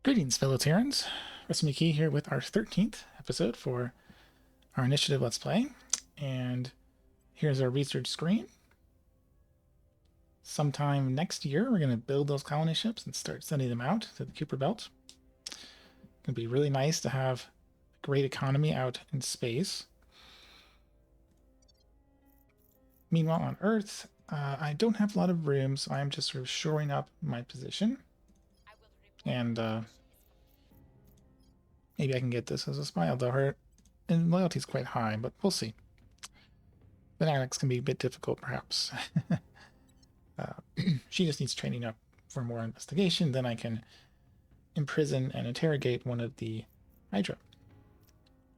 Greetings, fellow Terrans. Key here with our 13th episode for our initiative Let's Play. And here's our research screen. Sometime next year, we're going to build those colony ships and start sending them out to the Kuiper Belt. It's going to be really nice to have a great economy out in space. Meanwhile, on Earth, I don't have a lot of room, so I'm just sort of shoring up my position. And maybe I can get this as a spy, although her loyalty is quite high, but we'll see. Fanatics can be a bit difficult, perhaps. She just needs training up for more investigation. Then I can imprison and interrogate one of the Hydra.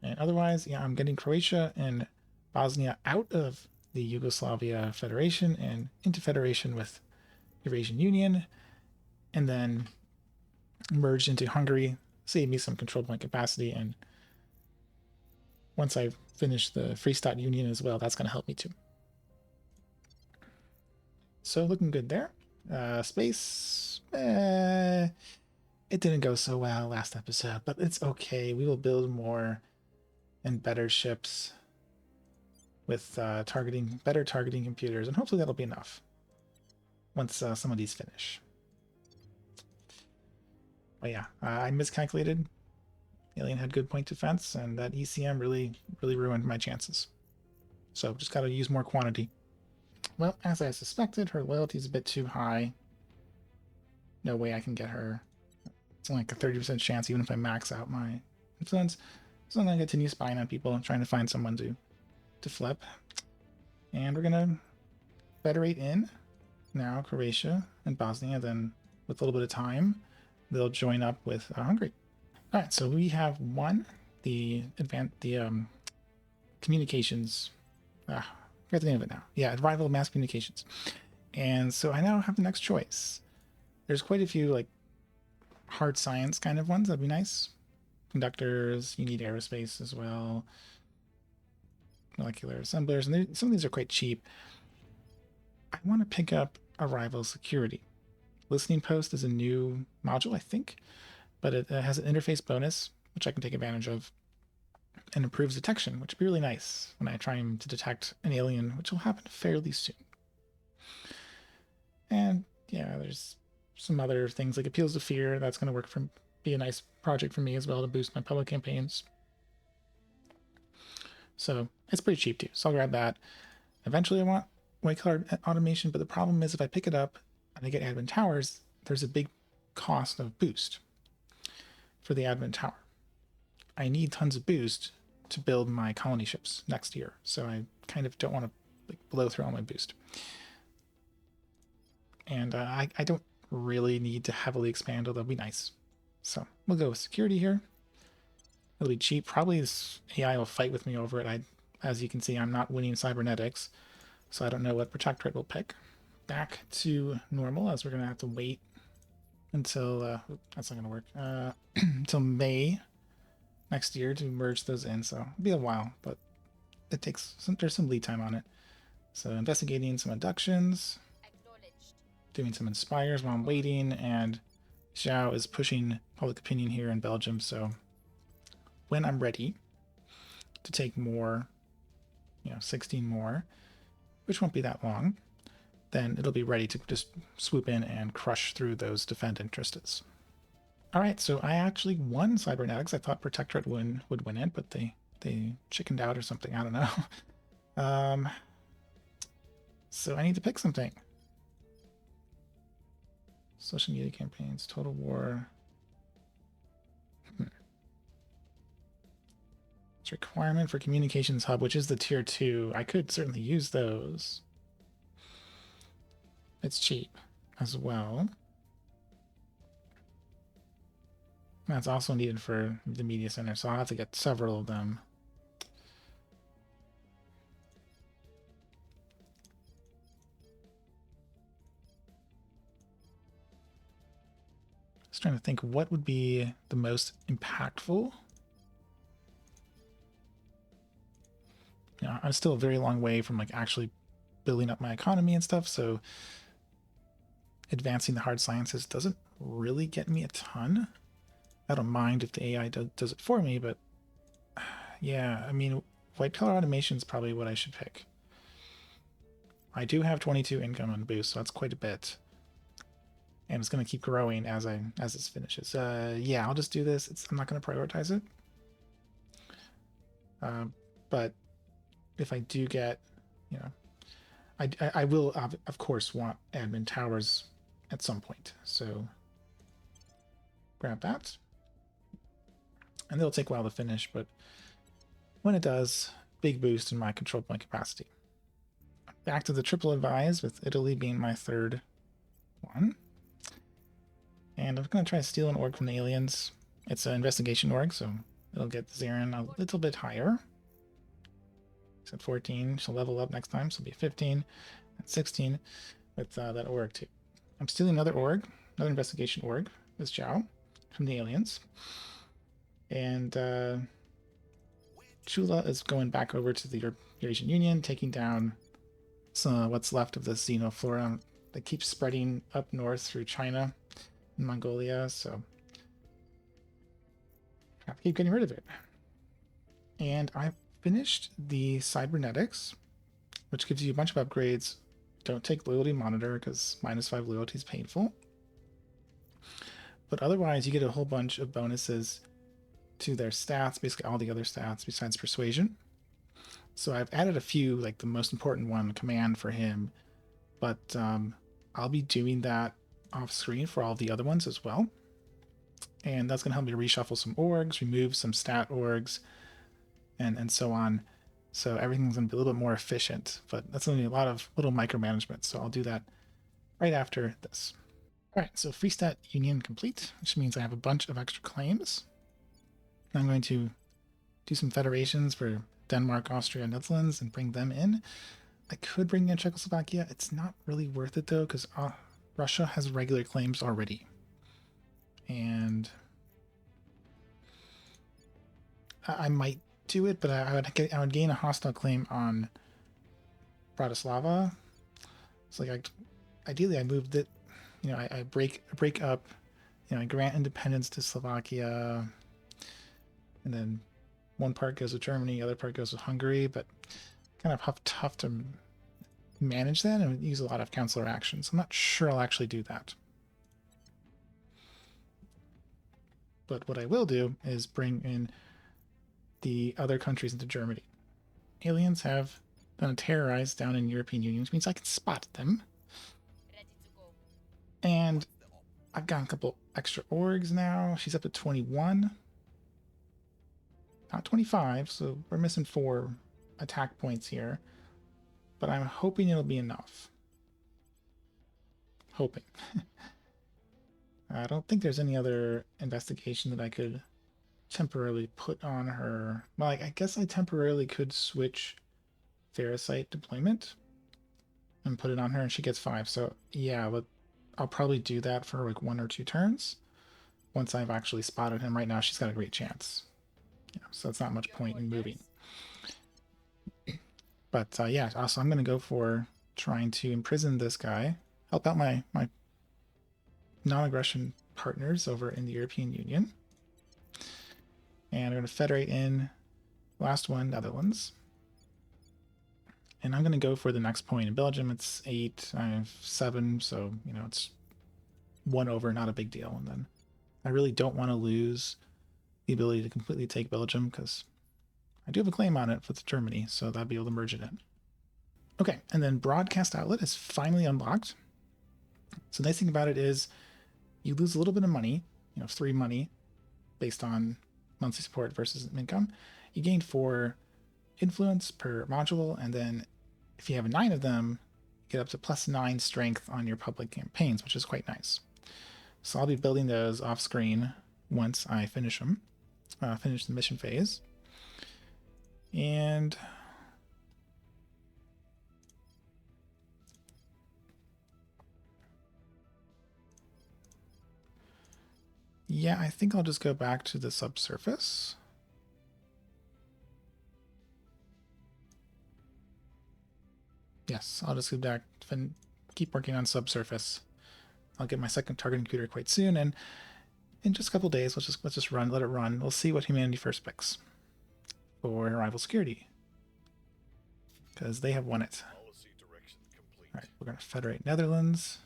And otherwise, yeah, I'm getting Croatia and Bosnia out of the Yugoslavia Federation and into federation with Eurasian Union, and then merged into Hungary, save me some control point capacity. And once I finish the Free State Union as well, that's going to help me too. So looking good there. Space, it didn't go so well last episode, but it's okay. We will build more and better ships with better targeting computers, and hopefully that'll be enough once some of these finish. But yeah, I miscalculated. Alien had good point defense, and that ECM really ruined my chances. So just got to use more quantity. Well, as I suspected, her loyalty is a bit too high. No way I can get her. It's only like a 30% chance, even if I max out my influence. So I'm going to continue spying on people and trying to find someone to flip. And we're going to federate in now Croatia and Bosnia. Then, with a little bit of time, they'll join up with Hungary. All right, so we have won the communications. I forget the name of it now. Yeah, rival mass communications. And so I now have the next choice. There's quite a few like hard science kind of ones. That'd be nice. Conductors. You need aerospace as well. Molecular assemblers, and some of these are quite cheap. I want to pick up Arrival Security. Listening Post is a new module, I think, but it has an interface bonus, which I can take advantage of, and improves detection, which would be really nice when I try to detect an alien, which will happen fairly soon. And yeah, there's some other things like Appeals to Fear. That's going to be a nice project for me as well to boost my public campaigns. So it's pretty cheap too. So I'll grab that. Eventually I want white collar automation, but the problem is if I pick it up and I get admin towers, there's a big cost of boost for the admin tower. I need tons of boost to build my colony ships next year. So I kind of don't want to blow through all my boost. And I don't really need to heavily expand, although it'd be nice. So we'll go with security here. It'll be cheap. Probably this AI will fight with me over it. As you can see, I'm not winning cybernetics, so I don't know what protectorate will pick. Back to normal, as we're going to have to wait until, that's not going to work, until May next year to merge those in. So it'll be a while, but there's some lead time on it. So investigating some inductions, doing some inspires while I'm waiting, and Xiao is pushing public opinion here in Belgium, so when I'm ready to take more, 16 more, which won't be that long, then it'll be ready to just swoop in and crush through those defend interests. All right, so I actually won cybernetics. I thought protectorate would win it, but they chickened out or something. I don't know. So I need to pick something. Social media campaigns, total war. It's requirement for communications hub, which is the tier 2. I could certainly use those. It's cheap as well. That's also needed for the media center, so I'll have to get several of them. Just trying to think what would be the most impactful. I'm still a very long way from actually building up my economy and stuff, so advancing the hard sciences doesn't really get me a ton. I don't mind if the AI does it for me, but yeah, I mean, white collar automation is probably what I should pick. I do have 22 income on boost, so that's quite a bit. And it's going to keep growing as this finishes. Yeah, I'll just do this. I'm not going to prioritize it. But if I do get, you know, I will of course want admin towers at some point. So grab that, and it'll take a while to finish, but when it does, big boost in my control point capacity. Back to the triple advise, with Italy being my third one. And I'm going to try to steal an org from the aliens. It's an investigation org, so it'll get Zarin a little bit higher. It's at 14. She'll level up next time, so it'll be 15 and 16 with that org too. I'm stealing another org, another investigation org, this Zhao, from the aliens. And Chula is going back over to the Eurasian Union, taking down what's left of the xenoflora that keeps spreading up north through China and Mongolia, so I have to keep getting rid of it. And I finished the cybernetics, which gives you a bunch of upgrades. Don't take loyalty monitor because -5 loyalty is painful. But otherwise, you get a whole bunch of bonuses to their stats, basically all the other stats besides persuasion. So I've added a few, like the most important one, command for him, but I'll be doing that off screen for all the other ones as well. And that's going to help me reshuffle some orgs, remove some stat orgs, and so on. So everything's going to be a little bit more efficient, but that's going to be a lot of little micromanagement. So I'll do that right after this. All right, so free stat union complete, which means I have a bunch of extra claims. I'm going to do some federations for Denmark, Austria, Netherlands, and bring them in. I could bring in Czechoslovakia. It's not really worth it, though, because Russia has regular claims already. And I might do it, but I would gain a hostile claim on Bratislava. It's like ideally I moved it. You know, I break up. You know, I grant independence to Slovakia, and then one part goes to Germany, the other part goes to Hungary. But kind of tough to manage that and use a lot of counselor actions. I'm not sure I'll actually do that. But what I will do is bring in the other countries into Germany. Aliens have done a terrorize down in European Union, which means I can spot them. And I've got a couple extra orgs now. She's up to 21. Not 25, so we're missing 4 attack points here. But I'm hoping it'll be enough. Hoping. I don't think there's any other investigation that I could temporarily put on her. Well, I guess I temporarily could switch Ferrocite deployment and put it on her, and she gets 5. So yeah, but I'll probably do that for like 1 or 2 turns once I've actually spotted him. Right now, she's got a great chance. So it's not much point in moving. But yeah, also I'm going to go for trying to imprison this guy, help out my non-aggression partners over in the European Union. And we're going to federate in last one, Netherlands. And I'm going to go for the next point. In Belgium, it's 8. I have 7, so, you know, it's 1 over, not a big deal. And then I really don't want to lose the ability to completely take Belgium because I do have a claim on it with Germany, so that'd be able to merge it in. Okay, and then Broadcast Outlet is finally unlocked. So the nice thing about it is you lose a little bit of money, you know, 3 money based on monthly support versus income. You gain 4 influence per module, and then if you have 9 of them, you get up to +9 strength on your public campaigns, which is quite nice. So I'll be building those off screen once I finish them, finish the mission phase. And yeah, I think I'll just go back to the subsurface. Yes, I'll just go back and keep working on subsurface. I'll get my second target computer quite soon, and in just a couple days, let's just let it run. We'll see what humanity first picks for rival security, because they have won it. All right, we're gonna federate Netherlands.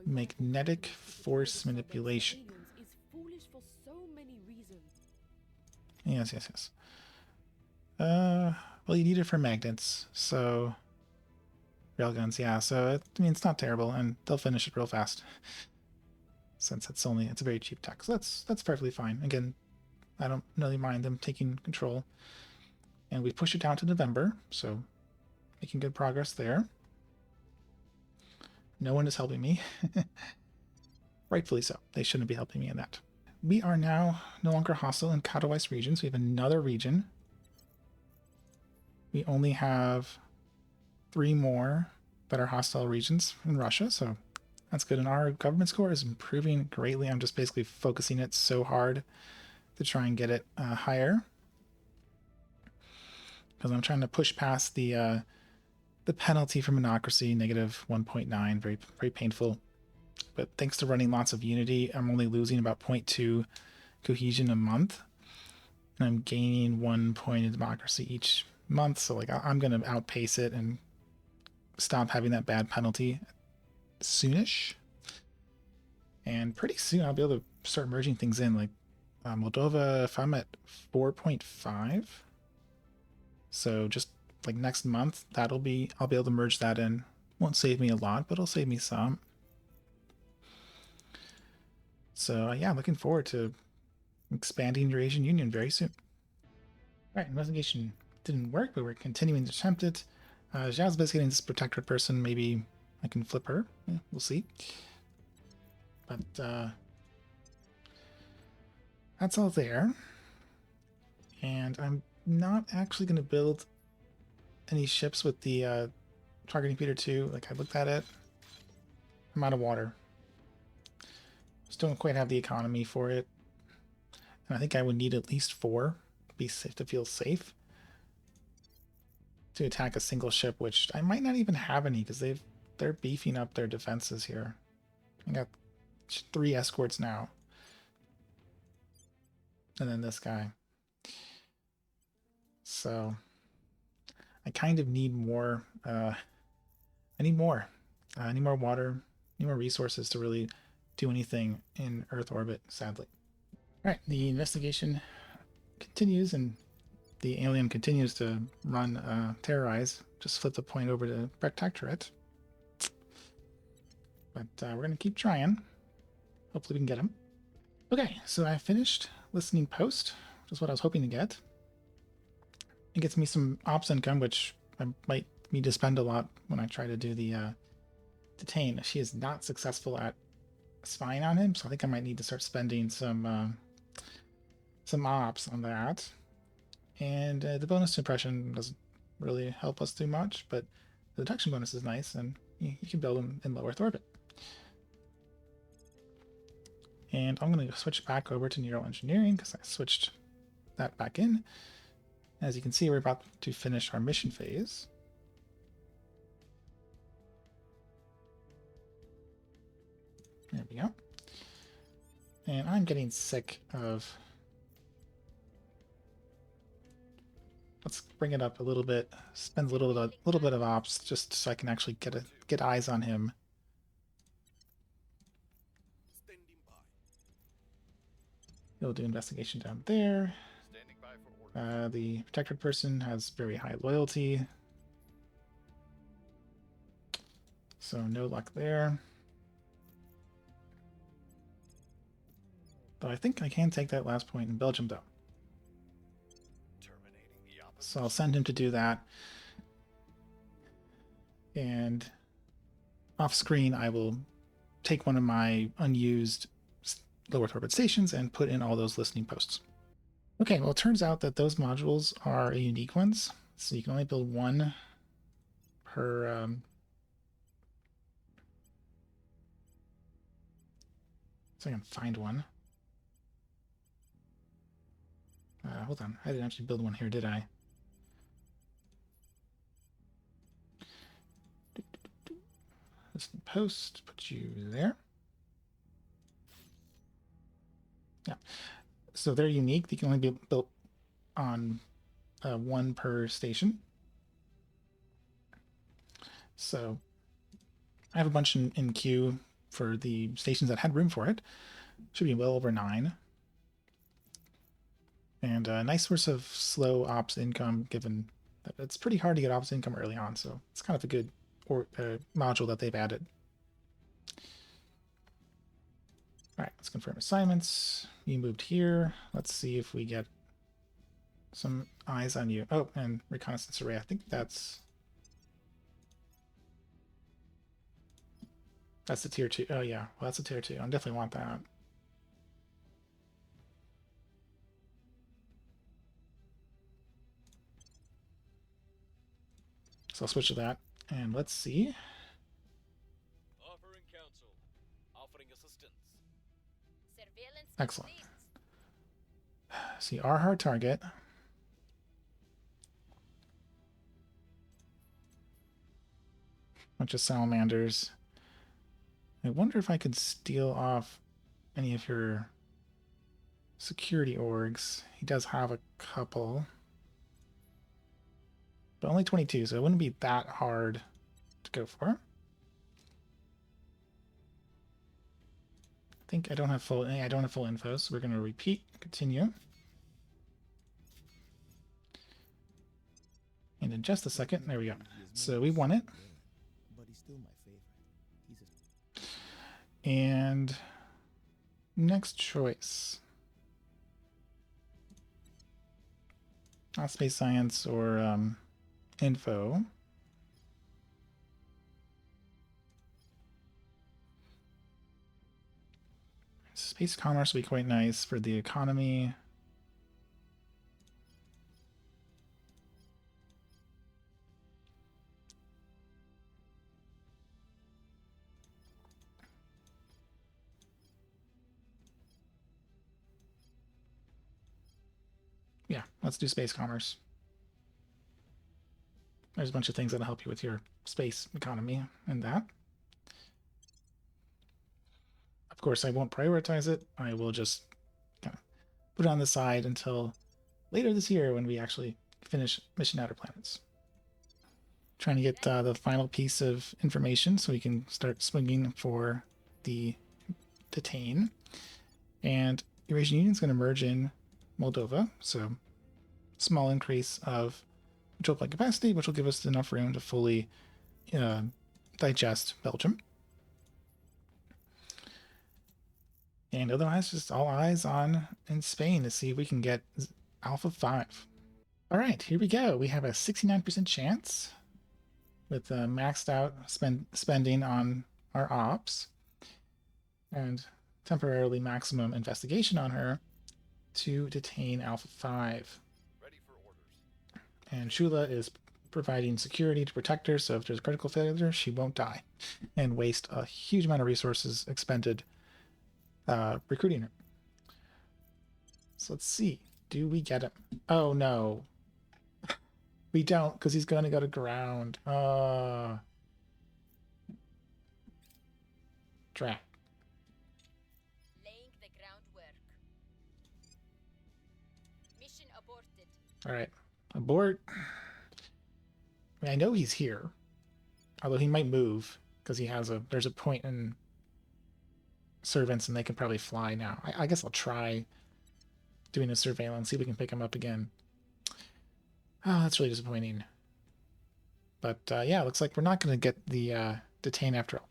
Magnetic force manipulation. Yes, yes, yes. Well, you need it for magnets, so railguns, yeah. So I mean, it's not terrible, and they'll finish it real fast, since it's a very cheap tech. So that's perfectly fine. Again, I don't really mind them taking control, and we push it down to November, so making good progress there. No one is helping me. Rightfully so. They shouldn't be helping me in that. We are now no longer hostile in Katowice region, so we have another region. We only have 3 more that are hostile regions in Russia, so that's good. And our government score is improving greatly. I'm just basically focusing it so hard to try and get it higher, because I'm trying to push past the penalty for monocracy, negative 1.9, very, very painful. But thanks to running lots of unity, I'm only losing about 0.2 cohesion a month, and I'm gaining 1 point in democracy each month. So like I'm going to outpace it and stop having that bad penalty soonish. And pretty soon I'll be able to start merging things in, like Moldova. If I'm at 4.5, so just like next month, I'll be able to merge that in. Won't save me a lot, but it'll save me some. So yeah, looking forward to expanding Eurasian Union very soon. All right, investigation didn't work, but we're continuing to attempt it. Zhao's basically getting this protectorate person. Maybe I can flip her. Yeah, we'll see. But that's all there. And I'm not actually going to build any ships with the targeting Peter 2. Like, I looked at it. I'm out of water. Just don't quite have the economy for it. And I think I would need at least 4 to feel safe to attack a single ship, which I might not even have any, because they're beefing up their defenses here. I got 3 escorts now. And then this guy. So I kind of need more. I need more. I need more water, need more resources to really do anything in Earth orbit, sadly. All right, the investigation continues, and the alien continues to run terrorize. Just flip the point over to protectorate. But we're going to keep trying. Hopefully we can get him. Okay, so I finished listening post, which is what I was hoping to get. It gets me some ops income, which I might need to spend a lot when I try to do the detain. She is not successful at spying on him, so I think I might need to start spending some ops on that. And the bonus to impression doesn't really help us too much, but the detection bonus is nice, and you can build them in low Earth orbit. And I'm going to switch back over to neural engineering because I switched that back in. As you can see, we're about to finish our mission phase. There we go. And I'm getting sick of... Let's bring it up a little bit. Spend a little bit of ops just so I can actually get eyes on him. He'll do investigation down there. The protected person has very high loyalty, so no luck there. But I think I can take that last point in Belgium, though. So I'll send him to do that. And off screen, I will take one of my unused low Earth orbit stations and put in all those listening posts. Okay, well, it turns out that those modules are unique ones. So you can only build one per... so I can find one. Hold on, I didn't actually build one here, did I? This post, put you there. Yeah. So they're unique. They can only be built on one per station. So I have a bunch in queue for the stations that had room for it. Should be well over 9. And a nice source of slow ops income, given that it's pretty hard to get ops income early on. So it's kind of a good module that they've added. All right, let's confirm assignments. You moved here. Let's see if we get some eyes on you. Oh, and reconnaissance array. I think that's the tier 2. Oh yeah, well that's a tier 2. I definitely want that. So I'll switch to that, and let's see. Offering counsel. Offering assistance. Excellent. See our hard target. Bunch of salamanders. I wonder if I could steal off any of your security orgs. He does have a couple, but only 22, so it wouldn't be that hard to go for. I think I don't have full info, so we're going to repeat, continue. And in just a second, there we go. So we won it. And next choice. Not space science or info. Space commerce would be quite nice for the economy. Yeah, let's do space commerce. There's a bunch of things that'll help you with your space economy and that. Of course, I won't prioritize it. I will just kind of put it on the side until later this year when we actually finish Mission Outer Planets. Trying to get the final piece of information so we can start swinging for the detain. And Eurasian Union is going to merge in Moldova, so small increase of control plant capacity, which will give us enough room to fully digest Belgium. And otherwise, just all eyes on in Spain to see if we can get Alpha 5. All right, here we go. We have a 69% chance with maxed out spending on our ops and temporarily maximum investigation on her to detain Alpha 5. Ready for orders. And Shula is providing security to protect her, so if there's a critical failure, she won't die and waste a huge amount of resources expended recruiting her. So let's see. Do we get him? Oh no. We don't, because he's going to go to ground. Drat. Laying the groundwork. Mission aborted. All right. Abort. I mean, I know he's here. Although he might move, because there's a point in servants and they can probably fly now. I guess I'll try doing a surveillance, see if we can pick him up again. Oh, that's really disappointing. But yeah, looks like we're not going to get the detain after all.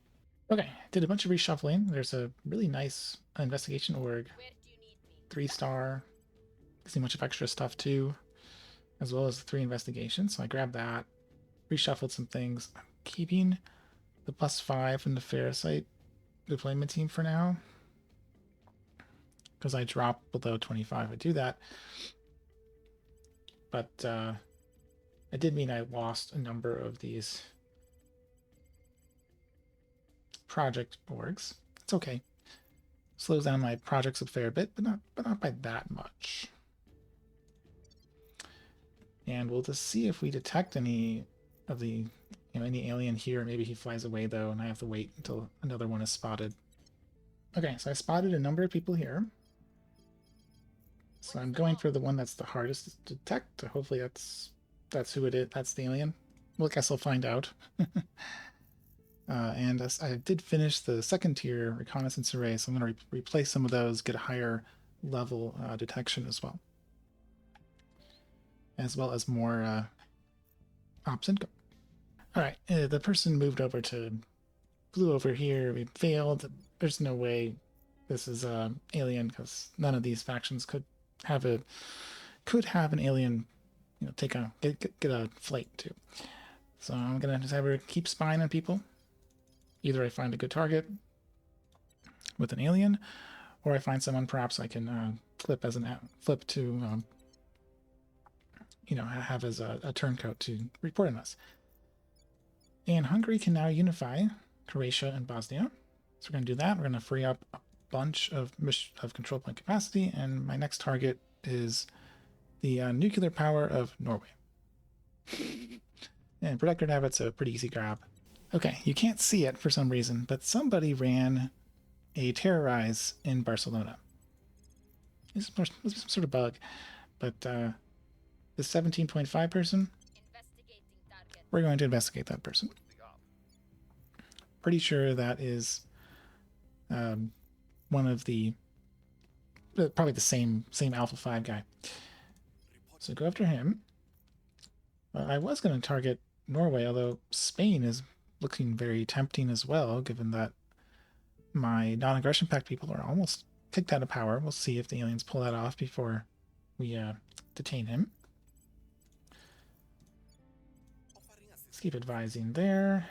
Okay, did a bunch of reshuffling. There's a really nice investigation org. 3-star. See a bunch of extra stuff too, as well as 3 investigations. So I grabbed that, reshuffled some things. I'm keeping the +5 from the Ferrocite deployment team for now, because I dropped below 25. I do that, but it did mean I lost a number of these project orgs. It's okay. Slows down my projects a fair bit, but not by that much. And we'll just see if we detect any of the any alien here. Maybe he flies away though, and I have to wait until another one is spotted. Okay, so I spotted a number of people here. So I'm going for the one that's the hardest to detect. Hopefully that's who it is. That's the alien. Well, I guess I'll find out. And I did finish the second tier reconnaissance array, so I'm going to replace some of those, get a higher level detection as well as more ops income. All right, the person moved over to flew over here. We failed. There's no way this is alien because none of these factions could have an alien, take a get a flight too. So I'm gonna just have her keep spying on people. Either I find a good target with an alien, or I find someone perhaps I can flip to have as a turncoat to report on us. And Hungary can now unify Croatia and Bosnia. So we're going to do that. We're going to free up a bunch of control point capacity, and my next target is the nuclear power of Norway. And Protectorate Habit's a pretty easy grab. Okay, you can't see it for some reason, but somebody ran a terrorize in Barcelona. This must be some sort of bug, but the 17.5 person, we're going to investigate that person. Pretty sure that is one of the probably the same Alpha 5 guy. So go after him. I was going to target Norway, although Spain is looking very tempting as well, given that my non-aggression pact people are almost kicked out of power. We'll see if the aliens pull that off before we detain him. Let's keep advising there.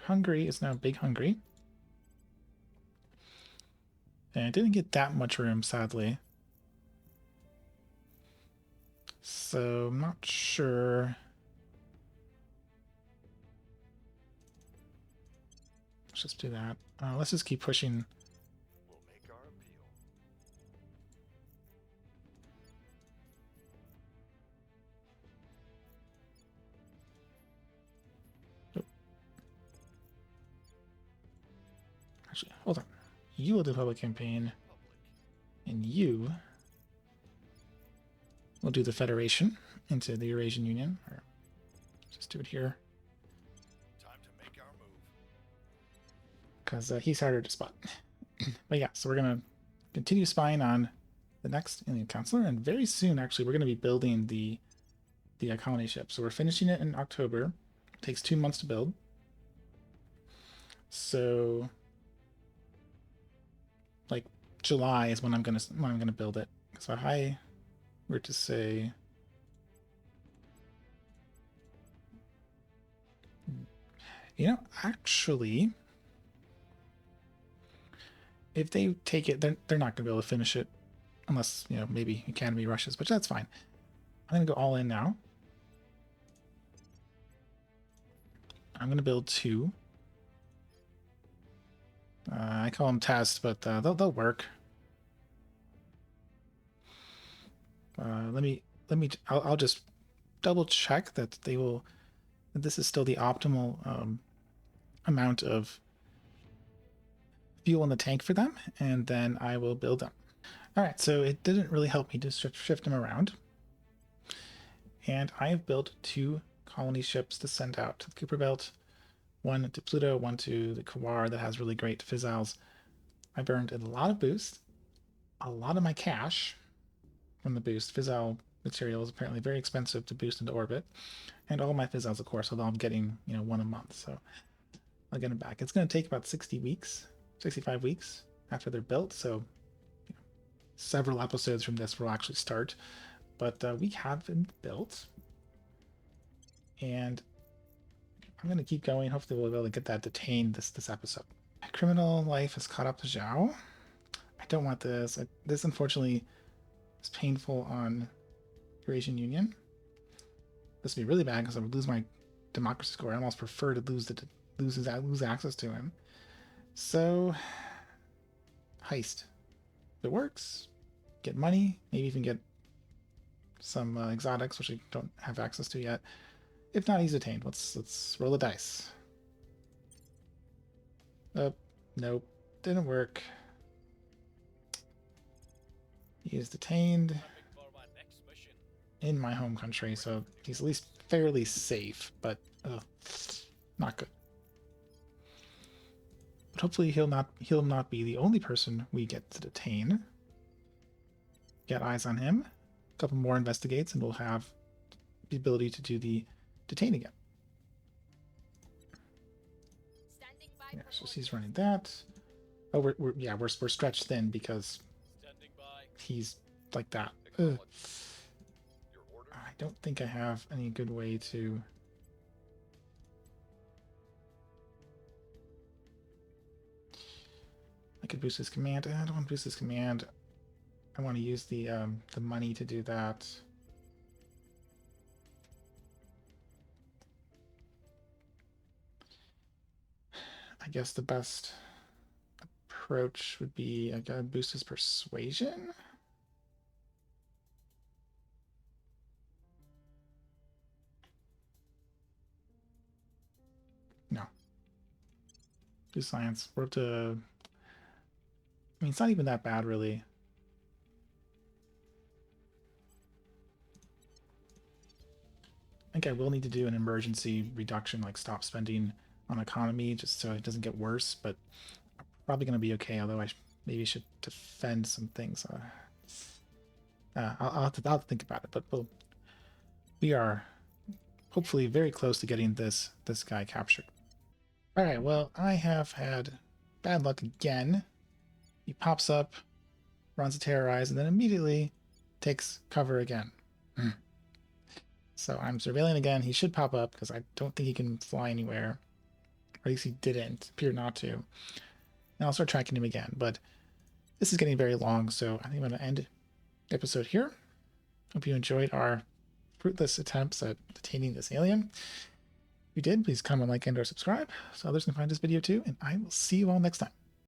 Hungary is now Big Hungary. And I didn't get that much room, sadly. So I'm not sure. Let's just do that. Let's just keep pushing. We'll make our appeal. Oh. Actually, hold on. You will do public campaign, and you will do the Federation into the Eurasian Union. Or just do it here. Time to make our move. Because he's harder to spot. But yeah, so we're going to continue spying on the next alien counselor, and very soon, actually, we're going to be building the colony ship. So we're finishing it in October. It takes 2 months to build. So like July is when I'm gonna build it. So if I were to say actually, if they take it, they're not gonna be able to finish it unless, maybe Academy rushes, but that's fine. I'm gonna go all in now. I'm gonna build 2. I call them tests, but they'll work. I'll just double check that that this is still the optimal amount of fuel in the tank for them, and then I will build them. All right, so it didn't really help me to shift them around, and I have built 2 colony ships to send out to the Kuiper Belt. One to Pluto, one to the Kawar that has really great fizzles. I burned a lot of boost, a lot of my cash from the boost. Fizzle material is apparently very expensive to boost into orbit, and all my fizzles, of course, although I'm getting 1 a month, so I'll get them back. It's going to take about 65 weeks after they're built, so several episodes from this will actually start, but we have them built, and I'm going to keep going. Hopefully we'll be able to get that detained this episode. Criminal life has caught up to Zhao. I don't want this. This, unfortunately, is painful on Eurasian Union. This would be really bad because I would lose my democracy score. I almost prefer to lose access to him. So, heist. If it works, get money, maybe even get some exotics, which I don't have access to yet. If not, he's detained. Let's roll the dice. Oh, nope. Didn't work. He is detained in my home country, so he's at least fairly safe, but not good. But hopefully he'll not be the only person we get to detain. Get eyes on him. A couple more investigates, and we'll have the ability to do the detain again. Yeah, so he's running that. Oh, we're stretched thin because he's like that. Ugh. I don't think I have any good way to. I could boost his command. I don't want to boost his command. I want to use the money to do that. I guess the best approach would be I gotta boost his persuasion. No. Do science. We're up to. I mean, it's not even that bad, really. I think I will need to do an emergency reduction, like stop spending on economy, just so it doesn't get worse. But I'm probably going to be okay. Although I maybe should defend some things. I'll have to think about it. But we are hopefully very close to getting this guy captured. All right. Well, I have had bad luck again. He pops up, runs a terrorize, and then immediately takes cover again. So I'm surveilling again. He should pop up because I don't think he can fly anywhere. Or at least he didn't. Appear not to. And I'll start tracking him again. But this is getting very long, so I think I'm going to end the episode here. Hope you enjoyed our fruitless attempts at detaining this alien. If you did, please comment, like, and or subscribe so others can find this video too. And I will see you all next time.